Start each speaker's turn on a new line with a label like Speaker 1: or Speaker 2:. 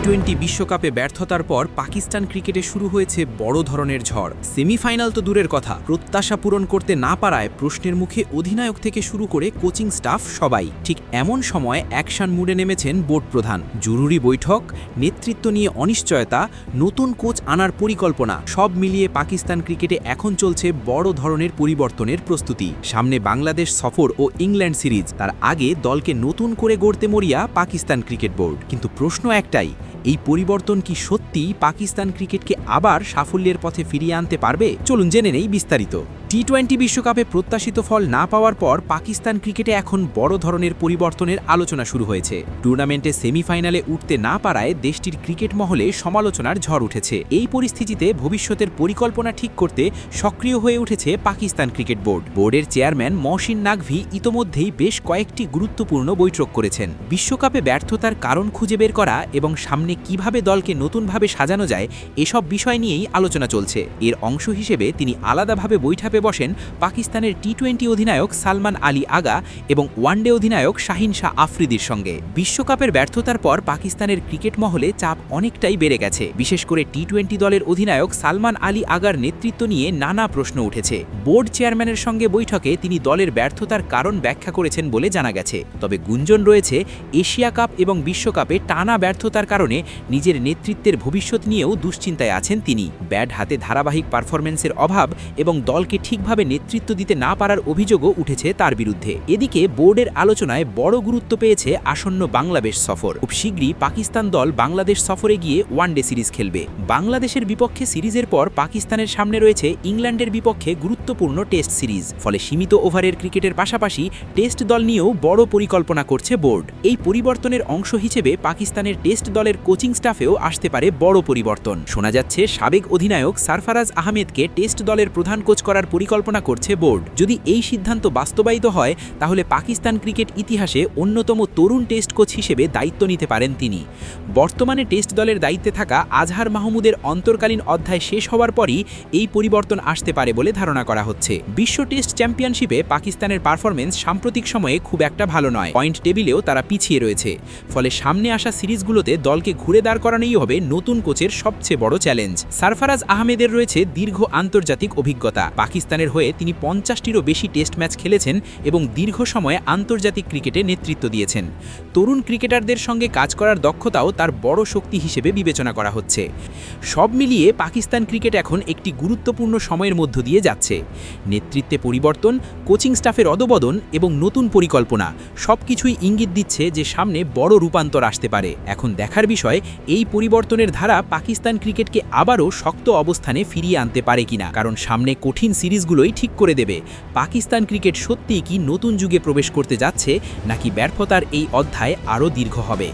Speaker 1: টি-20 বিশ্বকাপে ব্যর্থতার পর পাকিস্তান ক্রিকেটে শুরু হয়েছে বড় ধরনের ঝড়। সেমিফাইনাল তো দূরের কথা, প্রত্যাশা পূরণ করতে না পারায় প্রশ্নের মুখে অধিনায়ক থেকে শুরু করে কোচিং স্টাফ সবাই। ঠিক এমন সময় অ্যাকশন মুডে নেমেছেন বোর্ড প্রধান। জরুরি বৈঠক, নেতৃত্ব নিয়ে অনিশ্চয়তা, নতুন কোচ আনার পরিকল্পনা, সব মিলিয়ে পাকিস্তান ক্রিকেটে এখন চলছে বড় ধরনের পরিবর্তনের প্রস্তুতি। সামনে বাংলাদেশ সফর ও ইংল্যান্ড সিরিজ, তার আগে দলকে নতুন করে গড়তে মরিয়া পাকিস্তান ক্রিকেট বোর্ড। কিন্তু প্রশ্ন একটাই, এই পরিবর্তন কি সত্যিই পাকিস্তান ক্রিকেটকে আবার সাফল্যের পথে ফিরিয়ে আনতে পারবে? চলুন জেনে নেই বিস্তারিত। টি-20 বিশ্বকাপে প্রত্যাশিত ফল না পাওয়ার পর পাকিস্তান ক্রিকেটে এখন বড় ধরনের পরিবর্তনের আলোচনা শুরু হয়েছে। টুর্নামেন্টে সেমিফাইনালে উঠতে না পারায় দেশটির ক্রিকেট মহলে সমালোচনার ঝড় উঠেছে। এই পরিস্থিতিতে ভবিষ্যতের পরিকল্পনা ঠিক করতে সক্রিয় হয়ে উঠেছে পাকিস্তান ক্রিকেট বোর্ড। বোর্ডের চেয়ারম্যান মহসিন নাকভি ইতোমধ্যেই বেশ কয়েকটি গুরুত্বপূর্ণ বৈঠক করেছেন। বিশ্বকাপে ব্যর্থতার কারণ খুঁজে বের করা এবং সামনে কিভাবে দলকে নতুনভাবে সাজানো যায়, এসব বিষয় নিয়েই আলোচনা চলছে। এর অংশ হিসেবে তিনি আলাদাভাবে বৈঠকে বসেন পাকিস্তানের টি-20 অধিনায়ক সালমান আলী আগা এবং ওয়ানডে অধিনায়ক শাহিন শাহ আফ্রিদির সঙ্গে। বিশ্বকাপের ব্যর্থতার পর পাকিস্তানের ক্রিকেট মহলে চাপ অনেকটাই বেড়ে গেছে। বিশেষ করে টি-20 দলের অধিনায়ক সালমান আলী আগার নেতৃত্ব নিয়ে নানা প্রশ্ন উঠেছে। বোর্ড চেয়ারম্যানের সঙ্গে বৈঠকে তিনি দলের ব্যর্থতার কারণ ব্যাখ্যা করেছেন বলে জানা গেছে। তবে গুঞ্জন রয়েছে, এশিয়া কাপ এবং বিশ্বকাপে টানা ব্যর্থতার কারণে নিজের নেতৃত্বের ভবিষ্যৎ নিয়েও দুশ্চিন্তায় আছেন তিনি। ব্যাট হাতে ধারাবাহিক পারফরম্যান্সের অভাব এবং দলকে ঠিকভাবে নেতৃত্ব দিতে না পারার অভিযোগও উঠেছে তার বিরুদ্ধে। এদিকে বোর্ডের আলোচনায় বড় গুরুত্ব পেয়েছে আসন্ন বাংলাদেশ সফর। খুব শীঘ্রই পাকিস্তান দল বাংলাদেশ সফরে গিয়ে ওয়ানডে সিরিজ খেলবে। বাংলাদেশের বিপক্ষে সিরিজের পর পাকিস্তানের সামনে রয়েছে ইংল্যান্ডের বিপক্ষে গুরুত্বপূর্ণ টেস্ট সিরিজ। ফলে সীমিত ওভারের ক্রিকেটের পাশাপাশি টেস্ট দল নিয়েও বড় পরিকল্পনা করছে বোর্ড। এই পরিবর্তনের অংশ হিসেবে পাকিস্তানের টেস্ট দলের কোচিং স্টাফেও আসতে পারে বড় পরিবর্তন। শোনা যাচ্ছে সাবেক অধিনায়ক সারফারাজ আহমেদকে টেস্ট দলের প্রধান কোচ করার পরিকল্পনা করছে বোর্ড। যদি এই সিদ্ধান্ত বাস্তবায়িত হয়, তাহলে পাকিস্তান ক্রিকেট ইতিহাসে অন্যতম তরুণ টেস্ট কোচ হিসেবে দায়িত্ব নিতে পারেন তিনি। বর্তমানে টেস্ট দলের দায়িত্বে থাকা আজহার মাহমুদের অন্তর্কালীন অধ্যায় শেষ হওয়ার পরই এই পরিবর্তন আসতে পারে বলে ধারণা করা হচ্ছে। বিশ্ব টেস্ট চ্যাম্পিয়নশিপে পাকিস্তানের পারফরমেন্স সাম্প্রতিক সময়ে খুব একটা ভালো নয়। পয়েন্ট টেবিলেও তারা পিছিয়ে রয়েছে। ফলে সামনে আসা সিরিজগুলোতে দলকে ঘুরে দাঁড় করানোই হবে নতুন কোচের সবচেয়ে বড় চ্যালেঞ্জ। সারফারাজ আহমেদের রয়েছে দীর্ঘ আন্তর্জাতিক অভিজ্ঞতা। পাকিস্তানের হয়ে তিনি 50টিরও বেশি টেস্ট ম্যাচ খেলেছেন এবং দীর্ঘ সময়ে আন্তর্জাতিক ক্রিকেটে নেতৃত্ব দিয়েছেন। তরুণ ক্রিকেটারদের সঙ্গে কাজ করার দক্ষতাও তার বড় শক্তি হিসেবে বিবেচনা করা হচ্ছে। সব মিলিয়ে পাকিস্তান ক্রিকেট এখন একটি গুরুত্বপূর্ণ সময়ের মধ্য দিয়ে যাচ্ছে। নেতৃত্বে পরিবর্তন, কোচিং স্টাফের অদবদন এবং নতুন পরিকল্পনা সবকিছুই ইঙ্গিত দিচ্ছে যে সামনে বড় রূপান্তর আসতে পারে। এখন দেখার বিষয়, এই পরিবর্তনের ধারা পাকিস্তান ক্রিকেটকে আবারও শক্ত অবস্থানে ফিরিয়ে আনতে পারে কিনা। কারণ সামনে কঠিন সিরিজগুলোই ঠিক করে দেবে পাকিস্তান ক্রিকেট সত্যিই কি নতুন যুগে প্রবেশ করতে যাচ্ছে, নাকি ব্যর্থতার এই অধ্যায় আরও দীর্ঘ হবে।